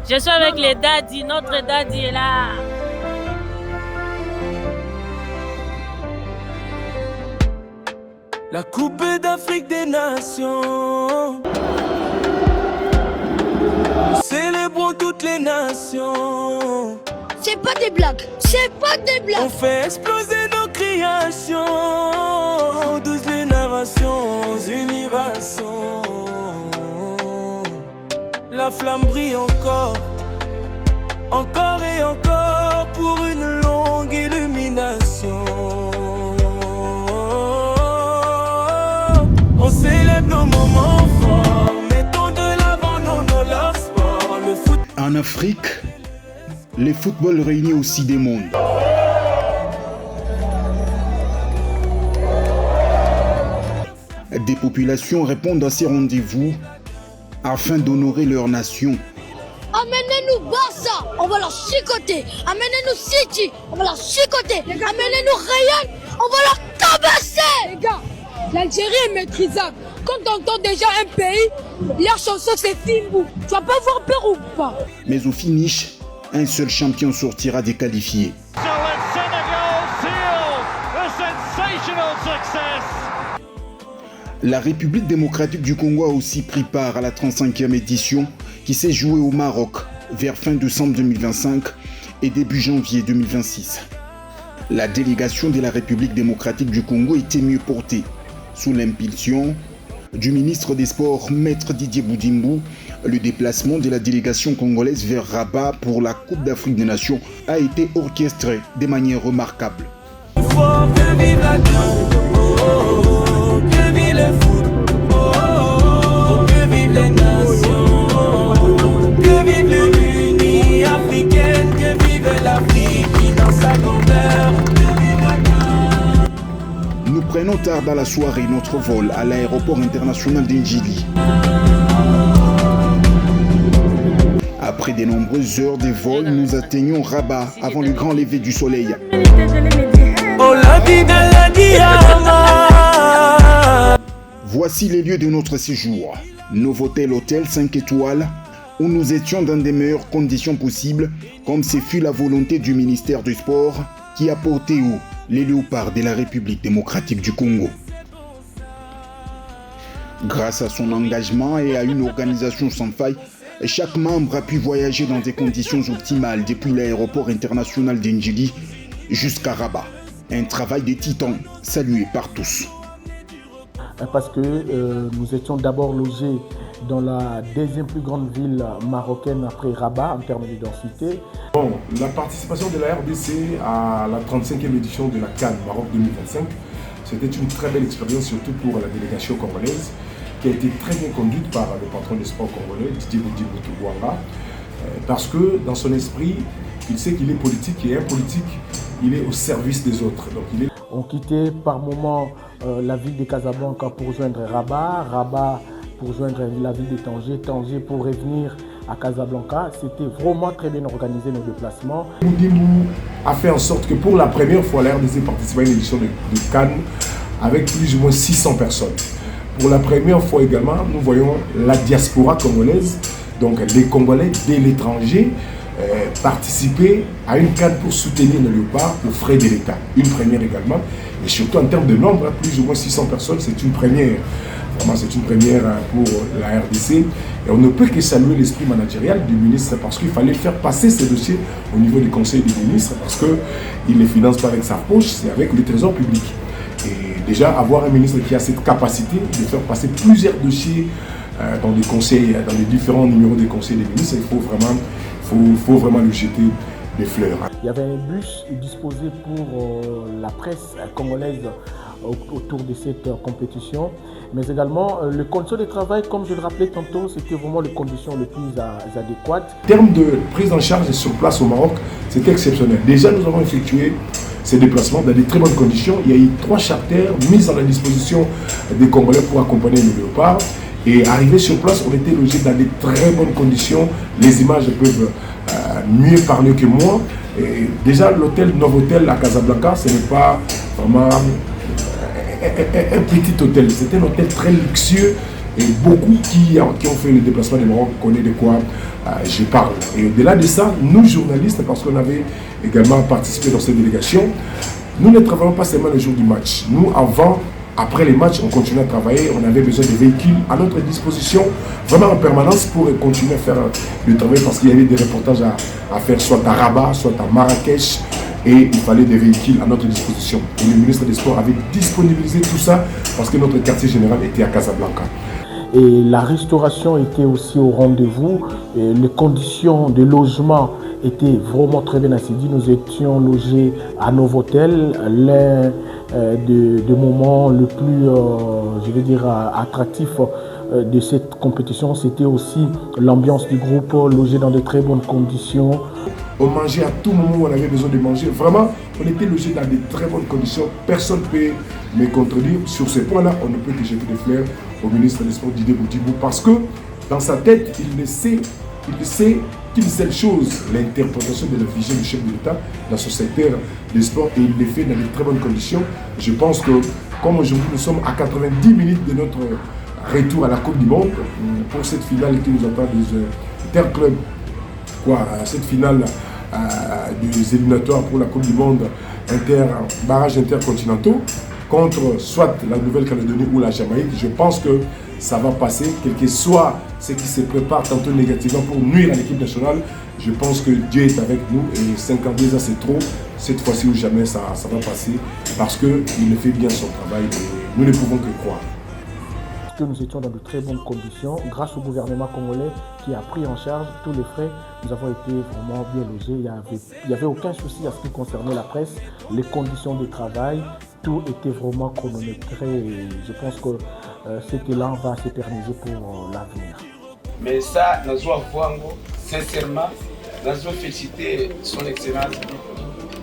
Je suis avec les daddy, notre daddy est là. La Coupe d'Afrique des Nations. Célébrons toutes les nations. C'est pas des blagues, c'est pas des blagues. On fait exploser nos créations. 12 générations, universions. La flamme brille encore, encore et encore pour une longue illumination. On célèbre nos moments forts, mettons de l'avant nos sports. Le foot. En Afrique, le football réunit aussi des mondes. Des populations répondent à ces rendez-vous afin d'honorer leur nation. Amenez-nous Barça, on va leur chicoter. Amenez-nous City, on va leur chicoter. Amenez-nous Real, on va leur tabasser. Les gars, l'Algérie est maîtrisable. Quand on entend déjà un pays, leur chanson c'est Timbou. Tu vas pas avoir peur ou pas? Mais au finish, un seul champion sortira déqualifié. La République démocratique du Congo a aussi pris part à la 35e édition qui s'est jouée au Maroc vers fin décembre 2025 et début janvier 2026. La délégation de la République démocratique du Congo était mieux portée. Sous l'impulsion du ministre des Sports, Maître Didier Boudimbo, le déplacement de la délégation congolaise vers Rabat pour la Coupe d'Afrique des Nations a été orchestré de manière remarquable. Nous prenons tard dans la soirée notre vol à l'aéroport international d'Ndjili. Après de nombreuses heures de vol, nous atteignons Rabat avant le grand lever du soleil. Voici les lieux de notre séjour. Novotel Hôtel 5 étoiles, où nous étions dans des meilleures conditions possibles, comme ce fut la volonté du ministère du Sport qui a porté haut les léopards de la République démocratique du Congo. Grâce à son engagement et à une organisation sans faille, chaque membre a pu voyager dans des conditions optimales depuis l'aéroport international d'Ndjili jusqu'à Rabat. Un travail de titan salué par tous. Parce que nous étions d'abord logés dans la deuxième plus grande ville marocaine après Rabat en termes de densité. Bon, la participation de la RDC à la 35e édition de la CAN Maroc 2025, c'était une très belle expérience, surtout pour la délégation congolaise, qui a été très bien conduite par le patron des sports congolais, Didier Boutououanga, parce que dans son esprit, il sait qu'il est politique et un politique, il est au service des autres. Donc, On quittait par moments la ville de Casablanca pour rejoindre Rabat, Rabat pour rejoindre la ville de Tanger, Tanger pour revenir à Casablanca. C'était vraiment très bien organisé nos déplacements. Boudimou a fait en sorte que pour la première fois, la RDC participait à une édition de Cannes avec plus ou moins 600 personnes. Pour la première fois également, nous voyons la diaspora congolaise, donc les Congolais de l'étranger, participer à une CAN pour soutenir le léopard aux frais de l'État. Une première également. Et surtout en termes de nombre, plus ou moins 600 personnes, c'est une première. Vraiment, c'est une première pour la RDC. Et on ne peut que saluer l'esprit managérial du ministre parce qu'il fallait faire passer ces dossiers au niveau du Conseil des ministres parce qu'il ne les finance pas avec sa poche, c'est avec le Trésor public. Et déjà, avoir un ministre qui a cette capacité de faire passer plusieurs dossiers dans des conseils, dans les différents numéros des conseils des ministres, il faut vraiment lui jeter des fleurs. Il y avait un bus disposé pour la presse congolaise autour de cette compétition, mais également les conditions de travail, comme je le rappelais tantôt, c'était vraiment les conditions les plus adéquates. En termes de prise en charge sur place au Maroc, c'était exceptionnel. Déjà, nous avons effectué ces déplacements dans de très bonnes conditions. Il y a eu 3 charters mis à la disposition des Congolais pour accompagner le léopard. Et arrivé sur place, on était logés dans de très bonnes conditions. Les images peuvent mieux parler que moi. Et déjà, l'hôtel Novotel à Casablanca, ce n'est pas vraiment un petit hôtel. C'était un hôtel très luxueux Et beaucoup qui ont fait le déplacement du Maroc connaissent de quoi je parle. Et au-delà de ça, nous journalistes, parce qu'on avait également participé dans cette délégation, nous ne travaillons pas seulement le jour du match. Nous, avant, après les matchs, on continuait à travailler. On avait besoin de véhicules à notre disposition, vraiment en permanence, pour continuer à faire le travail, parce qu'il y avait des reportages à faire, soit à Rabat, soit à Marrakech, et il fallait des véhicules à notre disposition. Et le ministre des Sports avait disponibilisé tout ça, parce que notre quartier général était à Casablanca. Et la restauration était aussi au rendez-vous. Et les conditions de logement étaient vraiment très bien assainies. Nous étions logés à Novotel, l'un des moments le plus, je vais dire, attractif de cette compétition. C'était aussi l'ambiance du groupe, logé dans de très bonnes conditions. On mangeait à tout moment où on avait besoin de manger. Vraiment, on était logés dans de très bonnes conditions. Personne ne peut me contredire. Sur ce point-là, on ne peut que jeter des fleurs au ministre des Sports Didier Boutibou, parce que dans sa tête, il ne sait qu'une seule chose, l'interprétation de la vision du chef de l'État dans ce secteur des sports, et il le fait dans de très bonnes conditions. Je pense que, comme aujourd'hui nous sommes à 90 minutes de notre retour à la Coupe du Monde, pour cette finale qui nous attend des interclubs, cette finale des éliminatoires pour la Coupe du Monde, barrages intercontinentaux, contre soit la Nouvelle-Calédonie ou la Jamaïque, je pense que ça va passer, quel que soit ce qui se prépare tantôt négativement pour nuire à l'équipe nationale. Je pense que Dieu est avec nous, et 52 ans c'est trop. Cette fois-ci ou jamais ça va passer, parce qu'il fait bien son travail et nous ne pouvons que croire. Que nous étions dans de très bonnes conditions grâce au gouvernement congolais qui a pris en charge tous les frais. Nous avons été vraiment bien logés. Il n'y avait aucun souci à ce qui concernait la presse, les conditions de travail. Tout était vraiment chronométré, et je pense que cet élan va s'éterniser pour l'avenir. Mais ça, nous avons sincèrement, nous avons félicité son excellence.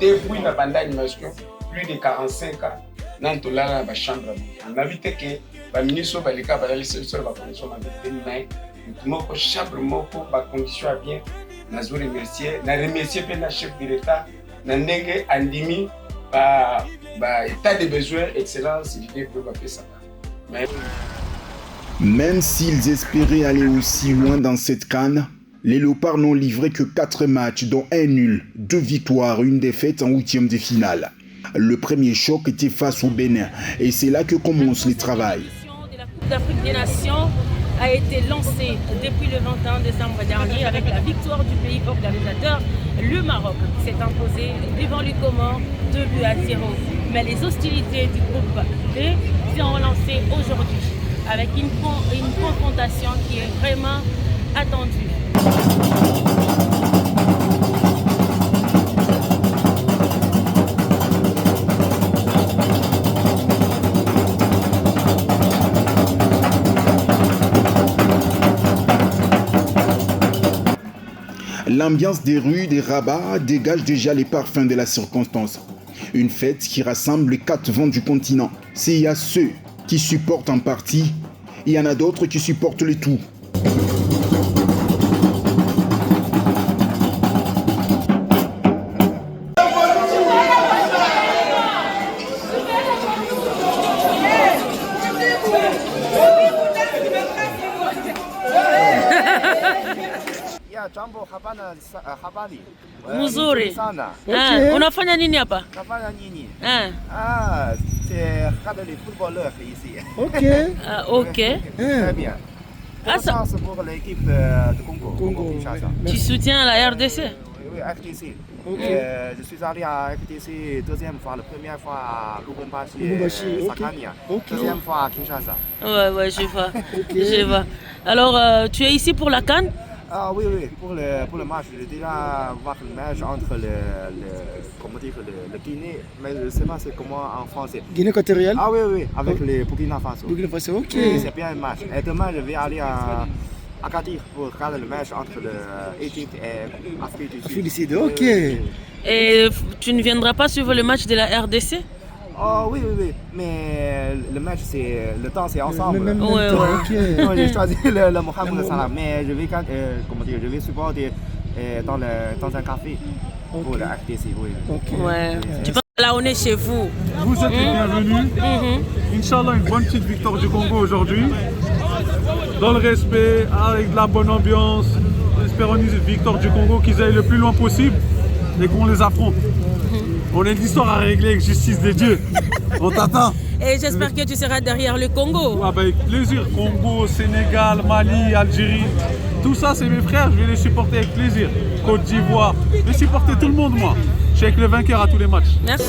Depuis la bande d'animation, plus de 45 ans, nous avons la chambre. On a vu que les ministres de l'État ont laissé la condition de la chambre, la condition à bien. Nous avons remercié le chef de l'État, nous avons andimi état de besoin, excellence, l'idée pour faire ça. Même s'ils espéraient aller aussi loin dans cette CAN, les Léopards n'ont livré que 4 matchs, dont un nul, 2 victoires, une défaite en 8e de finale. Le premier choc était face au Bénin, et c'est là que commence le travail. La Coupe d'Afrique des Nations a été lancée depuis le 21 décembre dernier avec la victoire du pays organisateur, le Maroc, qui s'est imposé devant les Comores 2-0. Mais les hostilités du groupe B sont relancées aujourd'hui avec une confrontation qui est vraiment attendue. L'ambiance des rues des Rabat dégage déjà les parfums de la circonstance. Une fête qui rassemble les 4 vents du continent. Il y a ceux qui supportent en partie, il y en a d'autres qui supportent le tout. Mzuri. Unafanya nini hapa? Nafanya nini? C'est les footballeurs ici. Ok. Très bien. Bonne chance pour l'équipe de Congo. Tu soutiens la RDC? Oui, RDC. Je suis allé à RDC deuxième fois, la première fois à Lubumbashi, Sakania. Deuxième fois à Kinshasa. Ouais, je vois. Je vois. Alors, tu es ici pour la CAN? Oui, pour le match, j'ai déjà voir le match entre le Guinée, mais je ne sais pas c'est comment en français. Guinée équatoriale? Ah oui, avec le Burkina Faso. Burkina Faso, ok. C'est bien un match. Et demain, je vais aller à Agadir pour regarder le match entre l'Égypte et l'Afrique du Sud. Ok. Et tu ne viendras pas suivre le match de la RDC? Oh oui, mais le match, le temps c'est ensemble. Ouais. J'ai choisi le Mohamed Salah, mais je vais supporter dans un café pour le RDC. Ouais. Tu penses là on est chez vous. Vous êtes les bienvenus. Inch'Allah, une bonne petite victoire du Congo aujourd'hui. dans le respect, avec de la bonne ambiance. Espérons une victoire du Congo, qu'ils aillent le plus loin possible et qu'on les affronte. On a une histoire à régler avec justice des dieux. On t'attend. Et j'espère que tu seras derrière le Congo. Ah bah avec plaisir. Congo, Sénégal, Mali, Algérie. Tout ça, c'est mes frères. Je vais les supporter avec plaisir. Côte d'Ivoire. Je vais supporter tout le monde, moi. Je suis avec le vainqueur à tous les matchs. Merci.